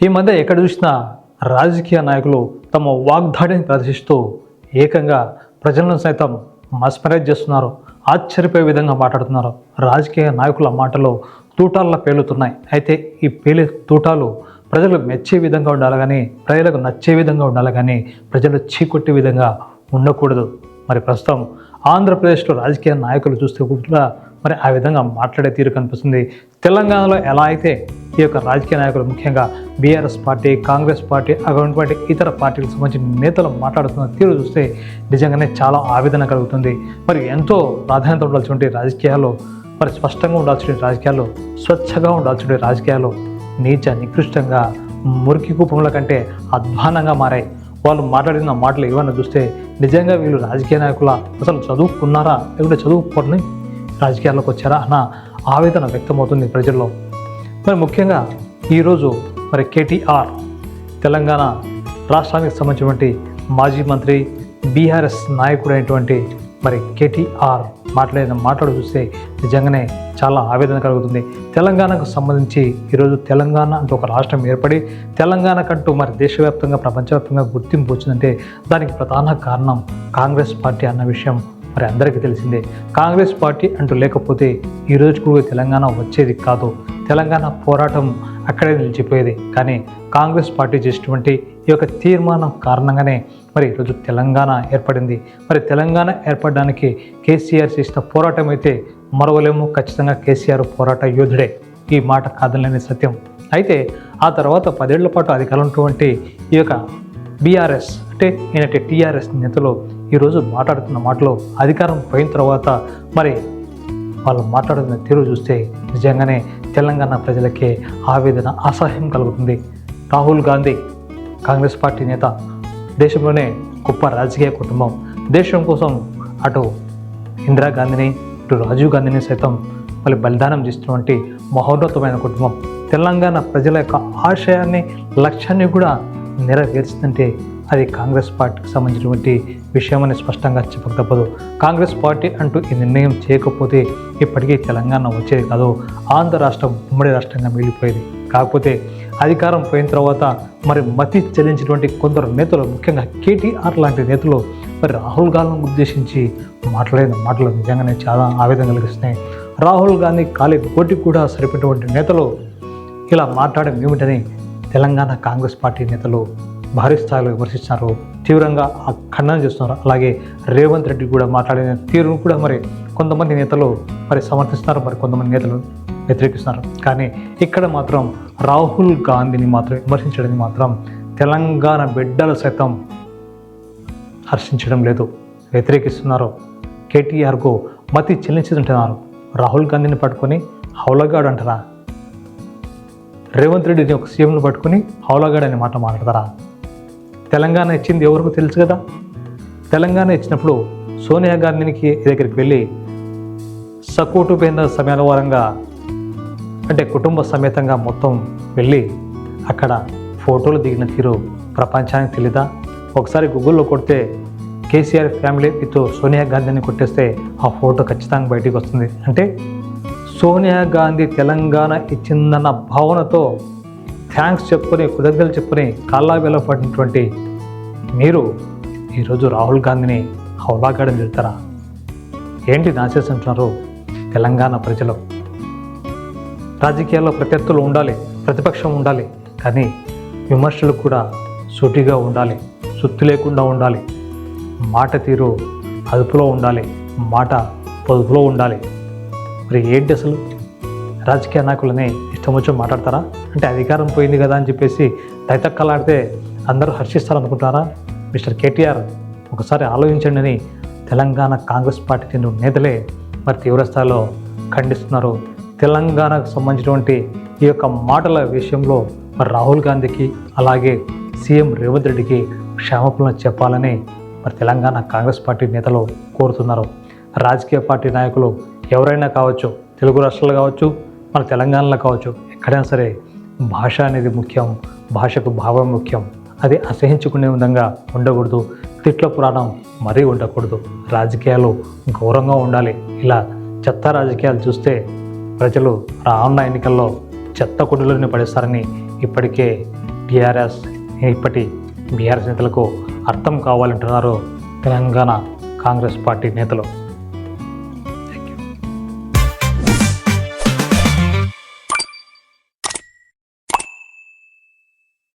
ఈ మధ్య ఎక్కడ చూసినా రాజకీయ నాయకులు తమ వాగ్దాడిని ప్రదర్శిస్తూ ఏకంగా ప్రజలను సైతం మస్మరైజ్ చేస్తున్నారు. ఆశ్చర్యపోయే విధంగా మాట్లాడుతున్నారు. రాజకీయ నాయకుల మాటలు తూటాల్లో పేలుతున్నాయి. అయితే ఈ పేలే తూటాలు ప్రజలు మెచ్చే విధంగా ఉండాలి కానీ, ప్రజలకు నచ్చే విధంగా ఉండాలి కానీ, ప్రజలు చీకొట్టే విధంగా ఉండకూడదు. మరి ప్రస్తుతం ఆంధ్రప్రదేశ్లో రాజకీయ నాయకులు చూస్తే కూడా మరి ఆ విధంగా మాట్లాడే తీరు కనిపిస్తుంది. తెలంగాణలో ఎలా అయితే ఈ యొక్క రాజకీయ నాయకులు ముఖ్యంగా బీఆర్ఎస్ పార్టీ, కాంగ్రెస్ పార్టీ, అటువంటి ఇతర పార్టీలకు సంబంధించిన నేతలు మాట్లాడుతున్న తీరు చూస్తే నిజంగానే చాలా ఆవేదన కలుగుతుంది. మరి ఎంతో ప్రాధాన్యత ఉండాల్సిన రాజకీయాల్లో, మరి స్పష్టంగా ఉండాల్సిన రాజకీయాల్లో, స్వచ్ఛగా ఉండాల్సిన రాజకీయాల్లో నీచ నికృష్టంగా మురికి కూపంల కంటే అధ్వానంగా మారాయి. వాళ్ళు మాట్లాడిన మాటలు ఏమన్నా చూస్తే నిజంగా వీళ్ళు రాజకీయ నాయకుల అసలు చదువుకున్నారా లేకుంటే చదువుకొని రాజకీయాల్లోకి వచ్చారా అన్న ఆవేదన వ్యక్తమవుతుంది ప్రజల్లో. మరి ముఖ్యంగా ఈరోజు మరి కేటీఆర్ తెలంగాణ రాష్ట్రానికి సంబంధించినటువంటి మాజీ మంత్రి, బీఆర్ఎస్ నాయకుడైనటువంటి మరి కేటీఆర్ మాట్లాడిన మాటలు చూస్తే నిజంగానే చాలా ఆవేదన కలుగుతుంది. తెలంగాణకు సంబంధించి ఈరోజు తెలంగాణ అంటూ ఒక రాష్ట్రం ఏర్పడి తెలంగాణకంటూ మరి దేశవ్యాప్తంగా, ప్రపంచవ్యాప్తంగా గుర్తింపు వచ్చిందంటే దానికి ప్రధాన కారణం కాంగ్రెస్ పార్టీ అన్న విషయం మరి అందరికీ తెలిసిందే. కాంగ్రెస్ పార్టీ అంటూ లేకపోతే ఈరోజు కూడా తెలంగాణ వచ్చేది కాదు. తెలంగాణ పోరాటం అక్కడే నిలిచిపోయేది. కానీ కాంగ్రెస్ పార్టీ చేసినటువంటి ఈ యొక్క తీర్మానం కారణంగానే మరి ఈరోజు తెలంగాణ ఏర్పడింది. మరి తెలంగాణ ఏర్పడడానికి కేసీఆర్ చేసిన పోరాటం అయితే మరవలేము. ఖచ్చితంగా కేసీఆర్ పోరాట యోధుడే, ఈ మాట కాదనలేని సత్యం. అయితే ఆ తర్వాత 10 ఏళ్ల పాటు అధికారంలో ఉన్నటువంటి ఈ యొక్క బీఆర్ఎస్ అంటే ఈయనటి టీఆర్ఎస్ నేతలు ఈరోజు మాట్లాడుతున్న మాటలు అధికారం పోయిన తర్వాత మరి వాళ్ళు మాట్లాడుతున్న తీరు చూస్తే నిజంగానే తెలంగాణ ప్రజలకే ఆవేదన, అసహ్యం కలుగుతుంది. రాహుల్ గాంధీ కాంగ్రెస్ పార్టీ నేత, దేశంలోనే గొప్ప రాజకీయ కుటుంబం, దేశం కోసం అటు ఇందిరాగాంధీని, ఇటు రాజీవ్ గాంధీని సైతం మళ్ళీ బలిదానం చేస్తున్నటువంటి మహోన్నతమైన కుటుంబం. తెలంగాణ ప్రజల యొక్క ఆశయాన్ని, లక్ష్యాన్ని కూడా నెరవేర్చిందంటే అది కాంగ్రెస్ పార్టీకి సంబంధించినటువంటి విషయమని స్పష్టంగా చెప్పక తప్పదు. కాంగ్రెస్ పార్టీ అంటూ ఈ నిర్ణయం చేయకపోతే ఇప్పటికీ తెలంగాణ వచ్చేది కాదు. ఆంధ్ర రాష్ట్రం ఉమ్మడి రాష్ట్రంగా మిగిలిపోయేది. కాకపోతే అధికారం పోయిన తర్వాత మరి మతి చెల్లించినటువంటి కొందరు నేతలు, ముఖ్యంగా కేటీఆర్ లాంటి నేతలు మరి రాహుల్ గాంధీని ఉద్దేశించి మాట్లాడిన మాటలు నిజంగానే చాలా ఆవేదన కలిగిస్తున్నాయి. రాహుల్ గాంధీ కాలి పోటీ కూడా సరిపెట్టినటువంటి నేతలు ఇలా మాట్లాడడం ఏమిటని తెలంగాణ కాంగ్రెస్ పార్టీ నేతలు భారీ స్థాయిలో విమర్శిస్తున్నారు, తీవ్రంగా ఖండన చేస్తున్నారు. అలాగే రేవంత్ రెడ్డి కూడా మాట్లాడిన తీరును కూడా మరి కొంతమంది నేతలు మరి సమర్థిస్తున్నారు, మరి కొంతమంది నేతలు వ్యతిరేకిస్తున్నారు. కానీ ఇక్కడ మాత్రం రాహుల్ గాంధీని మాత్రం విమర్శించడానికి మాత్రం తెలంగాణ బిడ్డలు సైతం హర్షించడం లేదు, వ్యతిరేకిస్తున్నారు. కేటీఆర్కు మతి చెల్లించుంటున్నారు. రాహుల్ గాంధీని పట్టుకొని హౌలగాడు అంటారా? రేవంత్ రెడ్డిని ఒక సీఎంను పట్టుకొని హౌలగాడు అనే మాట మాట్లాడతారా? తెలంగాణ ఇచ్చింది ఎవరికి తెలుసు కదా. తెలంగాణ ఇచ్చినప్పుడు సోనియా గాంధీకి దగ్గరికి వెళ్ళి సకుటుంబ సమయాల వారంగా అంటే కుటుంబ సమేతంగా మొత్తం వెళ్ళి అక్కడ ఫోటోలు దిగిన తీరు ప్రపంచానికి తెలీదా? ఒకసారి గూగుల్లో కొడితే కేసీఆర్ ఫ్యామిలీ విత్ సోనియా గాంధీని కొట్టేస్తే ఆ ఫోటో ఖచ్చితంగా బయటికి వస్తుంది. అంటే సోనియా గాంధీ తెలంగాణ ఇచ్చిందన్న భావనతో థ్యాంక్స్ చెప్పుకొని, కృతజ్ఞతలు చెప్పుకొని కాళ్ళ వేల పడినటువంటి మీరు ఈరోజు రాహుల్ గాంధీని హౌలాగాడని తిడతారా? ఏంటి నాశేస్ అంటున్నారు తెలంగాణ ప్రజలు? రాజకీయాల్లో ప్రత్యర్థులు ఉండాలి, ప్రతిపక్షం ఉండాలి, కానీ విమర్శలు కూడా సూటిగా ఉండాలి, సుత్తి లేకుండా ఉండాలి, మాట తీరు అదుపులో ఉండాలి, మాట పొదుపులో ఉండాలి. మరి ఏంటి అసలు రాజకీయ నాయకులని ఇష్టం వచ్చి మాట్లాడతారా? అంటే అధికారం పోయింది కదా అని చెప్పేసి తైతక్కలాడితే అందరూ హర్షిస్తారనుకుంటారా? మిస్టర్ కేటీఆర్ ఒకసారి ఆలోచించండి అని తెలంగాణ కాంగ్రెస్ పార్టీ చెందిన నేతలే మరి తీవ్రస్థాయిలో ఖండిస్తున్నారు. తెలంగాణకు సంబంధించినటువంటి ఈ యొక్క మాటల విషయంలో మరి రాహుల్ గాంధీకి అలాగే సీఎం రేవంత్ రెడ్డికి క్షమాపణలు చెప్పాలని మరి తెలంగాణ కాంగ్రెస్ పార్టీ నేతలు కోరుతున్నారు. రాజకీయ పార్టీ నాయకులు ఎవరైనా కావచ్చు, తెలుగు రాష్ట్రాలు కావచ్చు, మన తెలంగాణలో కావచ్చు, ఎక్కడైనా సరే భాష అనేది ముఖ్యం, భాషకు భావం ముఖ్యం. అది అసహించుకునే విధంగా ఉండకూడదు, తిట్ల పురాణం మరీ ఉండకూడదు. రాజకీయాలు గౌరవంగా ఉండాలి. ఇలా చెత్త రాజకీయాలు చూస్తే ప్రజలు రానున్న ఎన్నికల్లో చెత్త కుటుంబాలను పడేస్తారని ఇప్పటికే టీఆర్ఎస్ ఇప్పటి బీఆర్ఎస్ నేతలకు అర్థం కావాలంటున్నారు తెలంగాణ కాంగ్రెస్ పార్టీ నేతలు.